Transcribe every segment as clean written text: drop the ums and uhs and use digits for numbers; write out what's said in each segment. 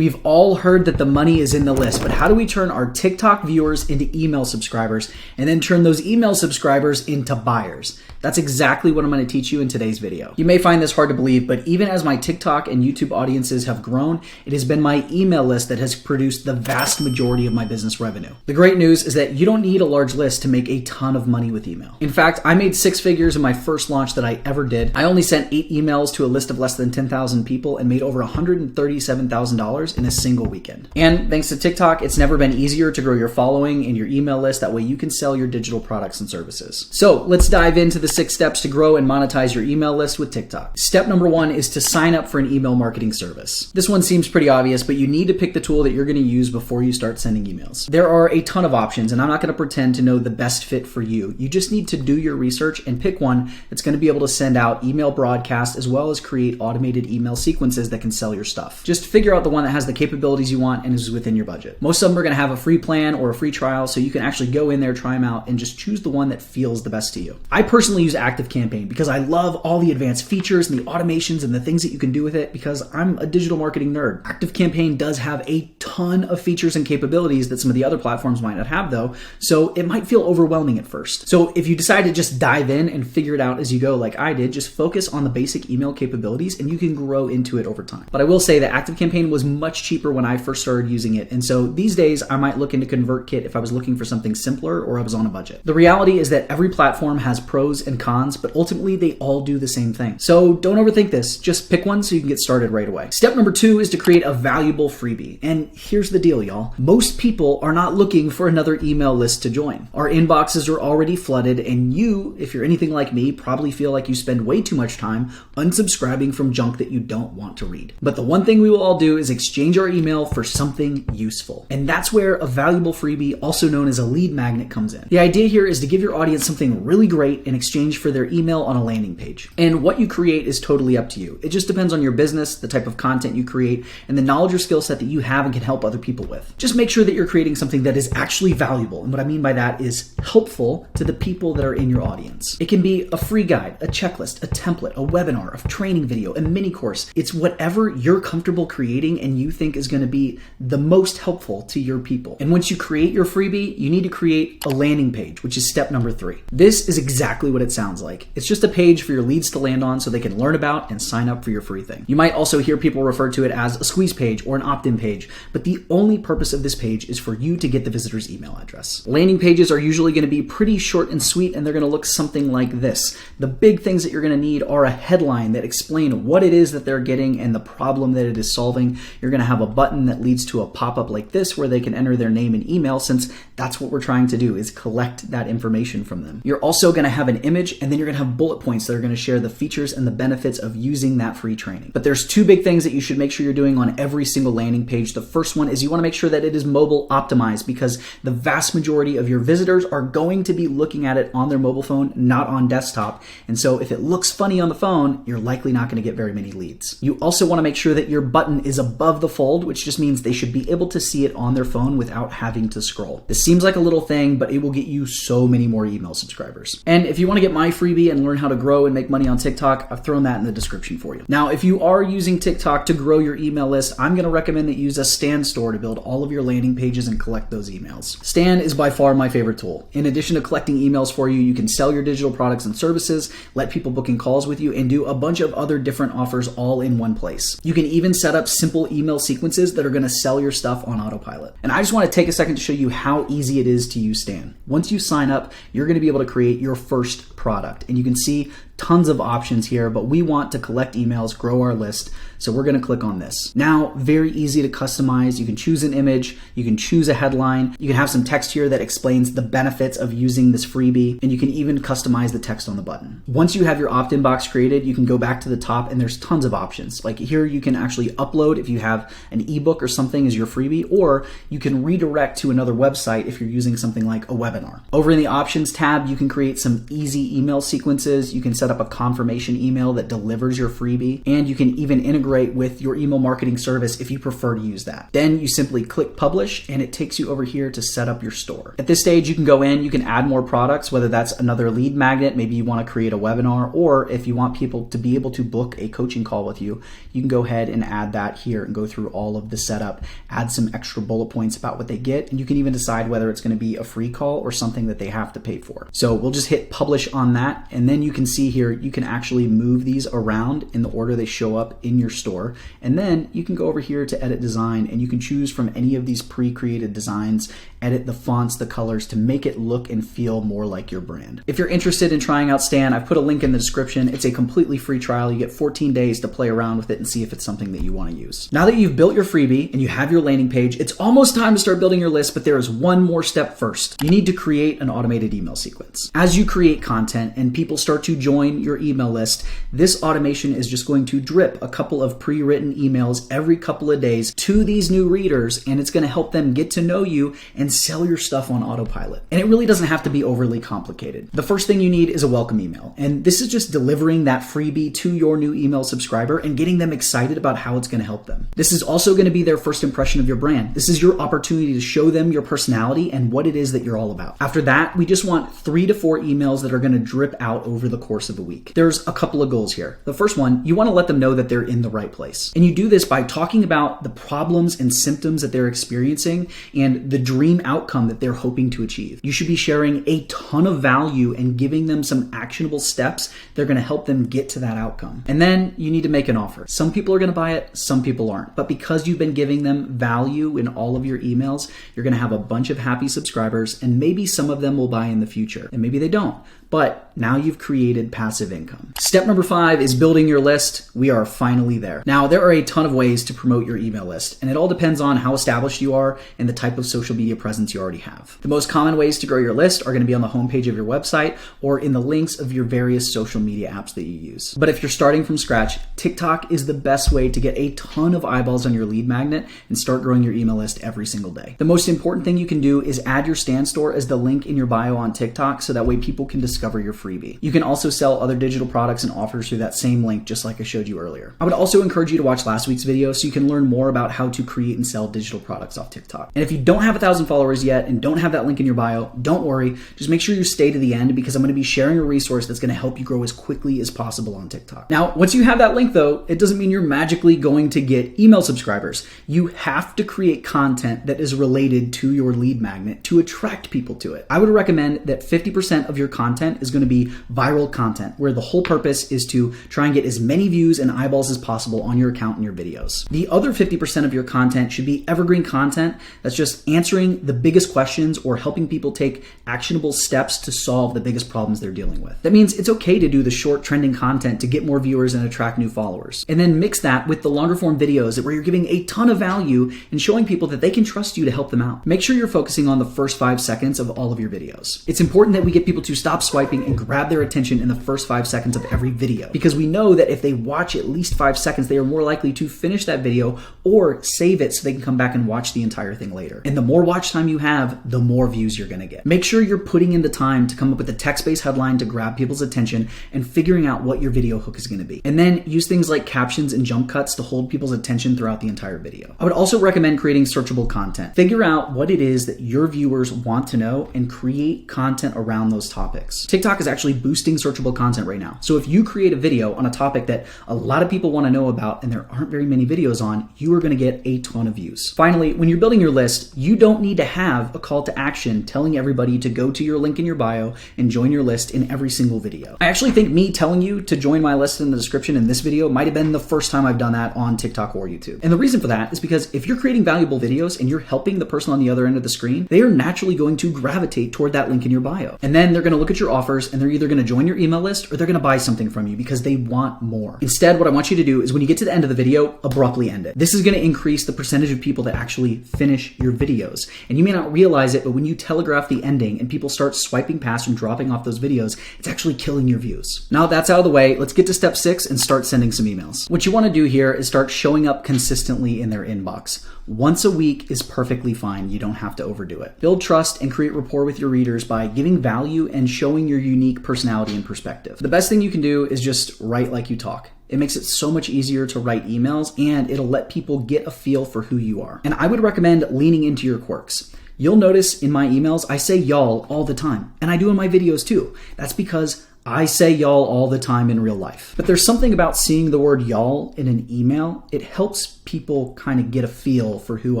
We've all heard that the money is in the list, but how do we turn our TikTok viewers into email subscribers and then turn those email subscribers into buyers? That's exactly what I'm going to teach you in today's video. You may find this hard to believe, but even as my TikTok and YouTube audiences have grown, it has been my email list that has produced the vast majority of my business revenue. The great news is that you don't need a large list to make a ton of money with email. In fact, I made 6 figures in my first launch that I ever did. I only sent 8 emails to a list of less than 10,000 people and made over $137,000 in a single weekend. And thanks to TikTok, it's never been easier to grow your following and your email list. That way you can sell your digital products and services. So let's dive into the 6 steps to grow and monetize your email list with TikTok. Step number 1 is to sign up for an email marketing service. This one seems pretty obvious, but you need to pick the tool that you're going to use before you start sending emails. There are a ton of options, and I'm not going to pretend to know the best fit for you. You just need to do your research and pick one that's going to be able to send out email broadcasts as well as create automated email sequences that can sell your stuff. Just figure out the one that has the capabilities you want and is within your budget. Most of them are going to have a free plan or a free trial, so you can actually go in there, try them out, and just choose the one that feels the best to you. I personally use ActiveCampaign because I love all the advanced features and the automations and the things that you can do with it because I'm a digital marketing nerd. ActiveCampaign does have a ton of features and capabilities that some of the other platforms might not have though, so it might feel overwhelming at first. So if you decide to just dive in and figure it out as you go like I did, just focus on the basic email capabilities and you can grow into it over time. But I will say that ActiveCampaign was much cheaper when I first started using it, and so these days I might look into ConvertKit if I was looking for something simpler or I was on a budget. The reality is that every platform has pros and cons, but ultimately they all do the same thing. So don't overthink this, just pick one so you can get started right away. Step number 2 is to create a valuable freebie. And here's the deal, y'all. Most people are not looking for another email list to join. Our inboxes are already flooded, and you, if you're anything like me, probably feel like you spend way too much time unsubscribing from junk that you don't want to read. But the one thing we will all do is exchange our email for something useful. And that's where a valuable freebie, also known as a lead magnet, comes in. The idea here is to give your audience something really great in exchange for their email on a landing page. And what you create is totally up to you. It just depends on your business, the type of content you create, and the knowledge or skill set that you have and can help other people with. Just make sure that you're creating something that is actually valuable. And what I mean by that is helpful to the people that are in your audience. It can be a free guide, a checklist, a template, a webinar, a training video, a mini course. It's whatever you're comfortable creating and you think is going to be the most helpful to your people. And once you create your freebie, you need to create a landing page, which is step number 3. This is exactly what it sounds like. It's just a page for your leads to land on so they can learn about and sign up for your free thing. You might also hear people refer to it as a squeeze page or an opt-in page, but the only purpose of this page is for you to get the visitor's email address. Landing pages are usually going to be pretty short and sweet, and they're going to look something like this. The big things that you're going to need are a headline that explain what it is that they're getting and the problem that it is solving. You're going to have a button that leads to a pop-up like this where they can enter their name and email, since that's what we're trying to do, is collect that information from them. You're also going to have an image, and then you're going to have bullet points that are going to share the features and the benefits of using that free training. But there's 2 big things that you should make sure you're doing on every single landing page. The first one is you want to make sure that it is mobile optimized, because the vast majority of your visitors are going to be looking at it on their mobile phone, not on desktop. And so if it looks funny on the phone, you're likely not going to get very many leads. You also want to make sure that your button is above the fold, which just means they should be able to see it on their phone without having to scroll. This seems like a little thing, but it will get you so many more email subscribers. And if you want to get my freebie and learn how to grow and make money on TikTok, I've thrown that in the description for you. Now, if you are using TikTok to grow your email list, I'm going to recommend that you use a Stan store to build all of your landing pages and collect those emails. Stan is by far my favorite tool. In addition to collecting emails for you, you can sell your digital products and services, let people book in calls with you, and do a bunch of other different offers all in one place. You can even set up simple email sequences that are going to sell your stuff on autopilot. And I just want to take a second to show you how easy it is to use Stan. Once you sign up, you're going to be able to create your first product. And you can see tons of options here, but we want to collect emails, grow our list. So we're going to click on this. Now, very easy to customize. You can choose an image, you can choose a headline, you can have some text here that explains the benefits of using this freebie, and you can even customize the text on the button. Once you have your opt-in box created, you can go back to the top and there's tons of options. Like here, you can actually upload if you have an ebook or something as your freebie, or you can redirect to another website if you're using something like a webinar. Over in the options tab, you can create some easy email sequences. You can set set up a confirmation email that delivers your freebie, and you can even integrate with your email marketing service if you prefer to use that. Then you simply click publish and it takes you over here to set up your store. At this stage, you can go in, you can add more products, whether that's another lead magnet, maybe you want to create a webinar, or if you want people to be able to book a coaching call with you, you can go ahead and add that here and go through all of the setup, add some extra bullet points about what they get, and you can even decide whether it's going to be a free call or something that they have to pay for. So we'll just hit publish on that, and then you can see here, you can actually move these around in the order they show up in your store, and then you can go over here to edit design, and you can choose from any of these pre-created designs, edit the fonts, the colors to make it look and feel more like your brand. If you're interested in trying out Stan, I've put a link in the description. It's a completely free trial. You get 14 days to play around with it and see if it's something that you want to use. Now that you've built your freebie and you have your landing page, it's almost time to start building your list, but there is one more step first. You need to create an automated email sequence. As you create content and people start to join your email list, this automation is just going to drip a couple of pre-written emails every couple of days to these new readers, and it's going to help them get to know you and sell your stuff on autopilot. And it really doesn't have to be overly complicated. The first thing you need is a welcome email. And this is just delivering that freebie to your new email subscriber and getting them excited about how it's going to help them. This is also going to be their first impression of your brand. This is your opportunity to show them your personality and what it is that you're all about. After that, we just want 3 to 4 emails that are going to drip out over the course of a week. There's a couple of goals here. The first one, you want to let them know that they're in the right place. And you do this by talking about the problems and symptoms that they're experiencing and the dream outcome that they're hoping to achieve. You should be sharing a ton of value and giving them some actionable steps that are going to help them get to that outcome. And then you need to make an offer. Some people are going to buy it, some people aren't. But because you've been giving them value in all of your emails, you're going to have a bunch of happy subscribers, and maybe some of them will buy in the future, and maybe they don't. But now you've created passive income. Step number 5 is building your list. We are finally there. Now, there are a ton of ways to promote your email list, and it all depends on how established you are and the type of social media presence you already have. The most common ways to grow your list are going to be on the homepage of your website or in the links of your various social media apps that you use. But if you're starting from scratch, TikTok is the best way to get a ton of eyeballs on your lead magnet and start growing your email list every single day. The most important thing you can do is add your Stan store as the link in your bio on TikTok, so that way people can discover your freebie. You can also sell other digital products and offers through that same link, just like I showed you earlier. I would also encourage you to watch last week's video so you can learn more about how to create and sell digital products off TikTok. And if you don't have 1,000 followers yet and don't have that link in your bio, don't worry. Just make sure you stay to the end, because I'm going to be sharing a resource that's going to help you grow as quickly as possible on TikTok. Now, once you have that link though, it doesn't mean you're magically going to get email subscribers. You have to create content that is related to your lead magnet to attract people to it. I would recommend that 50% of your content is going to be viral content, where the whole purpose is to try and get as many views and eyeballs as possible on your account and your videos. The other 50% of your content should be evergreen content that's just answering the biggest questions or helping people take actionable steps to solve the biggest problems they're dealing with. That means it's okay to do the short trending content to get more viewers and attract new followers. And then mix that with the longer form videos where you're giving a ton of value and showing people that they can trust you to help them out. Make sure you're focusing on the first 5 seconds of all of your videos. It's important that we get people to stop swiping and grab their attention in the first 5 seconds of every video, because we know that if they watch at least 5 seconds, they are more likely to finish that video or save it so they can come back and watch the entire thing later. And the more watch time you have, the more views you're going to get. Make sure you're putting in the time to come up with a text-based headline to grab people's attention and figuring out what your video hook is going to be. And then use things like captions and jump cuts to hold people's attention throughout the entire video. I would also recommend creating searchable content. Figure out what it is that your viewers want to know and create content around those topics. TikTok is actually boosting searchable content right now. So if you create a video on a topic that a lot of people want to know about and there aren't very many videos on, you are going to get a ton of views. Finally, when you're building your list, you don't need to have a call to action telling everybody to go to your link in your bio and join your list in every single video. I actually think me telling you to join my list in the description in this video might have been the first time I've done that on TikTok or YouTube. And the reason for that is because if you're creating valuable videos and you're helping the person on the other end of the screen, they are naturally going to gravitate toward that link in your bio. And then they're going to look at your offers and they're either going to join your email list or they're going to buy something from you because they want more. Instead, what I want you to do is when you get to the end of the video, abruptly end it. This is going to increase the percentage of people that actually finish your videos. And you may not realize it, but when you telegraph the ending and people start swiping past and dropping off those videos, it's actually killing your views. Now that's out of the way, let's get to step 6 and start sending some emails. What you want to do here is start showing up consistently in their inbox. Once a week is perfectly fine. You don't have to overdo it. Build trust and create rapport with your readers by giving value and showing showing your unique personality and perspective. The best thing you can do is just write like you talk. It makes it so much easier to write emails, and it'll let people get a feel for who you are. And I would recommend leaning into your quirks. You'll notice in my emails, I say y'all all the time, and I do in my videos too. That's because I say y'all all the time in real life. But there's something about seeing the word y'all in an email. It helps people kind of get a feel for who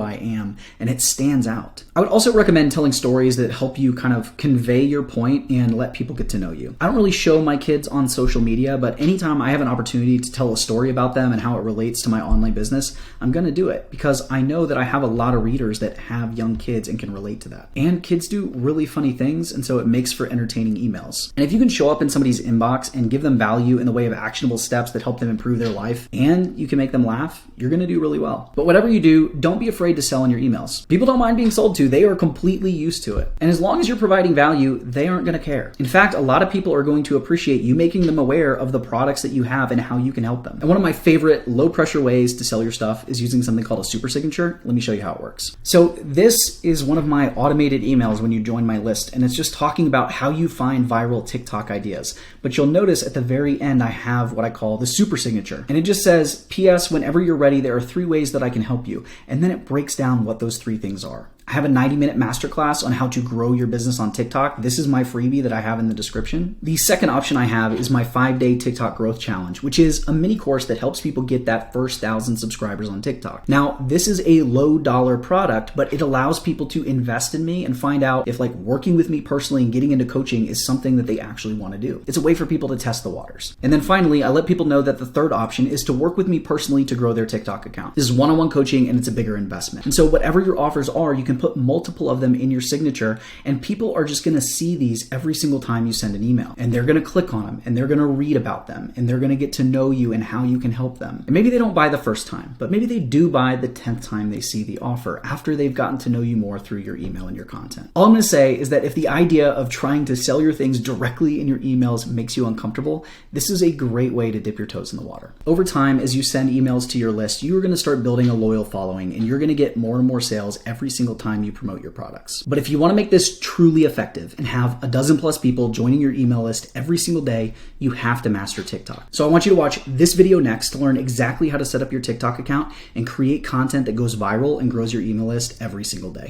I am, and it stands out. I would also recommend telling stories that help you kind of convey your point and let people get to know you. I don't really show my kids on social media, but anytime I have an opportunity to tell a story about them and how it relates to my online business, I'm going to do it because I know that I have a lot of readers that have young kids and can relate to that. And kids do really funny things, and so it makes for entertaining emails. And if you can show up in somebody's inbox and give them value in the way of actionable steps that help them improve their life, and you can make them laugh, you're going to do really well. But whatever you do, don't be afraid to sell in your emails. People don't mind being sold to. They are completely used to it. And as long as you're providing value, they aren't going to care. In fact, a lot of people are going to appreciate you making them aware of the products that you have and how you can help them. And one of my favorite low pressure ways to sell your stuff is using something called a super signature. Let me show you how it works. So this is one of my automated emails when you join my list, and it's just talking about how you find viral TikTok ideas. But you'll notice at the very end, I have what I call the super signature. And it just says, P.S. whenever you're ready, there are 3 ways that I can help you. And then it breaks down what those 3 things are. I have a 90-minute masterclass on how to grow your business on TikTok. This is my freebie that I have in the description. The second option I have is my 5-day TikTok growth challenge, which is a mini course that helps people get that first 1,000 subscribers on TikTok. Now, this is a low dollar product, but it allows people to invest in me and find out if working with me personally and getting into coaching is something that they actually want to do. It's a way for people to test the waters. And then finally, I let people know that the third option is to work with me personally to grow their TikTok account. This is one-on-one coaching, and it's a bigger investment. And so whatever your offers are, you can put multiple of them in your signature, and people are just going to see these every single time you send an email, and they're going to click on them, and they're going to read about them, and they're going to get to know you and how you can help them. And maybe they don't buy the first time, but maybe they do buy the 10th time they see the offer after they've gotten to know you more through your email and your content. All I'm going to say is that if the idea of trying to sell your things directly in your emails makes you uncomfortable, this is a great way to dip your toes in the water. Over time, as you send emails to your list, you are going to start building a loyal following, and you're going to get more and more sales every single time you promote your products. But if you want to make this truly effective and have a dozen plus people joining your email list every single day, you have to master TikTok. So I want you to watch this video next to learn exactly how to set up your TikTok account and create content that goes viral and grows your email list every single day.